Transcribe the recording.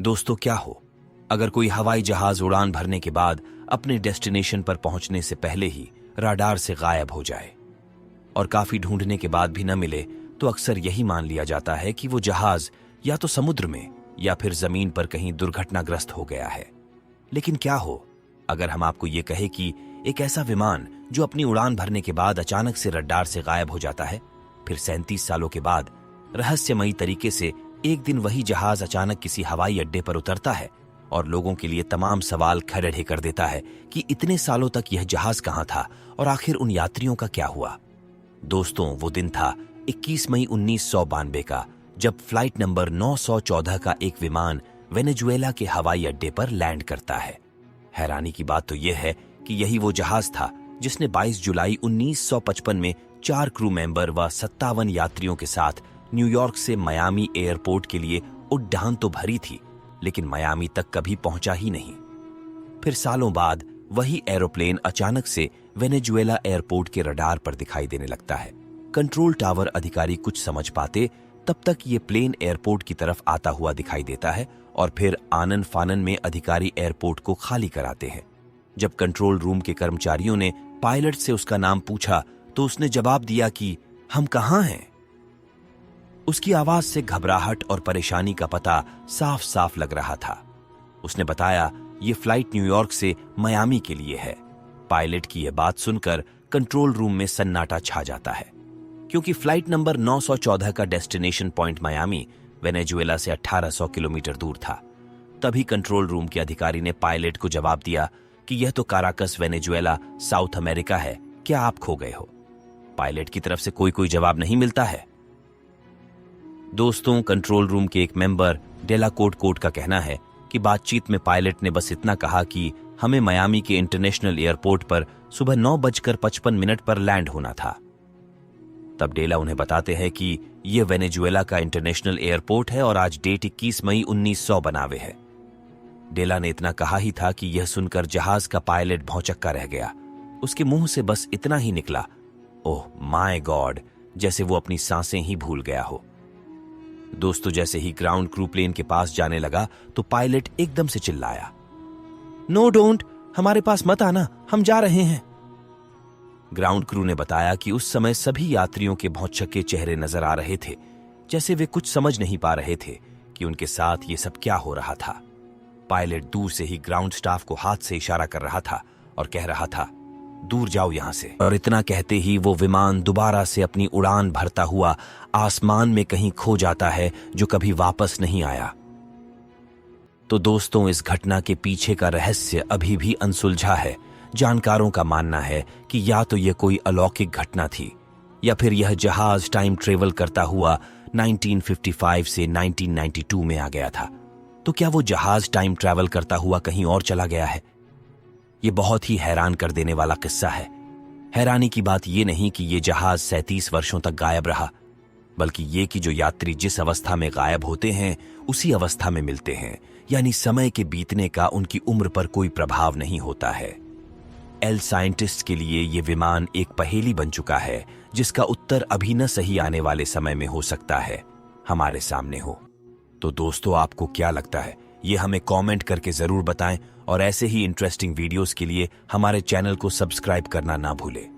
दोस्तों, क्या हो अगर कोई हवाई जहाज उड़ान भरने के बाद अपने डेस्टिनेशन पर पहुंचने से पहले ही राडार से गायब हो जाए और काफी ढूंढने के बाद भी न मिले, तो अक्सर यही मान लिया जाता है कि वो जहाज या तो समुद्र में या फिर जमीन पर कहीं दुर्घटनाग्रस्त हो गया है। लेकिन क्या हो अगर हम आपको ये कहे कि एक ऐसा विमान जो अपनी उड़ान भरने के बाद अचानक से रडार से गायब हो जाता है, फिर 37 सालों के बाद रहस्यमयी तरीके से एक दिन वही जहाज अचानक किसी हवाई अड्डे पर उतरता है और लोगों के लिए तमाम सवाल खड़े कर देता है कि इतने सालों तक यह जहाज कहां था और आखिर उन यात्रियों का क्या हुआ। दोस्तों, वो दिन था 21 मई 1992 का, जब फ्लाइट नंबर 914 का एक विमान वेनेजुएला के हवाई अड्डे पर लैंड करता है। हैरानी की बात तो यह है कि यही वो जहाज था जिसने 22 जुलाई 1955 में 4 क्रू मेंबर व 57 यात्रियों के साथ न्यूयॉर्क से मियामी एयरपोर्ट के लिए उड़ान तो भरी थी, लेकिन मियामी तक कभी पहुंचा ही नहीं। फिर सालों बाद वही एरोप्लेन अचानक से वेनेजुएला एयरपोर्ट के रडार पर दिखाई देने लगता है। कंट्रोल टावर अधिकारी कुछ समझ पाते तब तक ये प्लेन एयरपोर्ट की तरफ आता हुआ दिखाई देता है और फिर आनन फानन में अधिकारी एयरपोर्ट को खाली कराते हैं। जब कंट्रोल रूम के कर्मचारियों ने पायलट से उसका नाम पूछा तो उसने जवाब दिया कि हम कहां हैं। उसकी आवाज से घबराहट और परेशानी का पता साफ साफ लग रहा था। उसने बताया, ये फ्लाइट न्यूयॉर्क से मियामी के लिए है। पायलट की यह बात सुनकर कंट्रोल रूम में सन्नाटा छा जाता है, क्योंकि फ्लाइट नंबर 914 का डेस्टिनेशन पॉइंट मियामी वेनेजुएला से 1800 किलोमीटर दूर था। तभी कंट्रोल रूम के अधिकारी ने पायलट को जवाब दिया कि यह तो काराकस वेनेजुएला साउथ अमेरिका है, क्या आप खो गए हो। पायलट की तरफ से कोई जवाब नहीं मिलता है। दोस्तों, कंट्रोल रूम के एक मेंबर डेलाकोर्ट कोर्ट का कहना है कि बातचीत में पायलट ने बस इतना कहा कि हमें मियामी के इंटरनेशनल एयरपोर्ट पर सुबह 9:55 पर लैंड होना था। तब डेला उन्हें बताते हैं कि यह वेनेजुएला का इंटरनेशनल एयरपोर्ट है और आज डेट 21 मई 1992 है। डेला ने इतना कहा ही था कि यह सुनकर जहाज का पायलट भौंचक्का रह गया। उसके मुंह से बस इतना ही निकला, ओह माय गॉड, जैसे वो अपनी सांसें ही भूल गया हो। दोस्तों, जैसे ही ग्राउंड क्रू प्लेन के पास जाने लगा तो पायलट एकदम से चिल्लाया, नो डोंट, हमारे पास मत आना, हम जा रहे हैं। ग्राउंड क्रू ने बताया कि उस समय सभी यात्रियों के भौंचक्के चेहरे नजर आ रहे थे, जैसे वे कुछ समझ नहीं पा रहे थे कि उनके साथ ये सब क्या हो रहा था। पायलट दूर से ही ग्राउंड स्टाफ को हाथ से इशारा कर रहा था और कह रहा था, दूर जाओ यहां से। और इतना कहते ही वो विमान दोबारा से अपनी उड़ान भरता हुआ आसमान में कहीं खो जाता है, जो कभी वापस नहीं आया। तो दोस्तों, इस घटना के पीछे का रहस्य अभी भी अनसुलझा है। जानकारों का मानना है कि या तो यह कोई अलौकिक घटना थी या फिर यह जहाज टाइम ट्रेवल करता हुआ 1955 से 1992 में आ गया था। तो क्या वो जहाज टाइम ट्रैवल करता हुआ कहीं और चला गया है? ये बहुत ही हैरान कर देने वाला किस्सा है। हैरानी की बात यह नहीं कि ये जहाज 37 वर्षों तक गायब रहा, बल्कि ये कि जो यात्री जिस अवस्था में गायब होते हैं उसी अवस्था में मिलते हैं, यानी समय के बीतने का उनकी उम्र पर कोई प्रभाव नहीं होता है। एल साइंटिस्ट के लिए ये विमान एक पहेली बन चुका है, जिसका उत्तर अभी न सही आने वाले समय में हो सकता है हमारे सामने हो। तो दोस्तों, आपको क्या लगता है, ये हमें कमेंट करके जरूर बताएं और ऐसे ही इंटरेस्टिंग वीडियोस के लिए हमारे चैनल को सब्सक्राइब करना ना भूलें।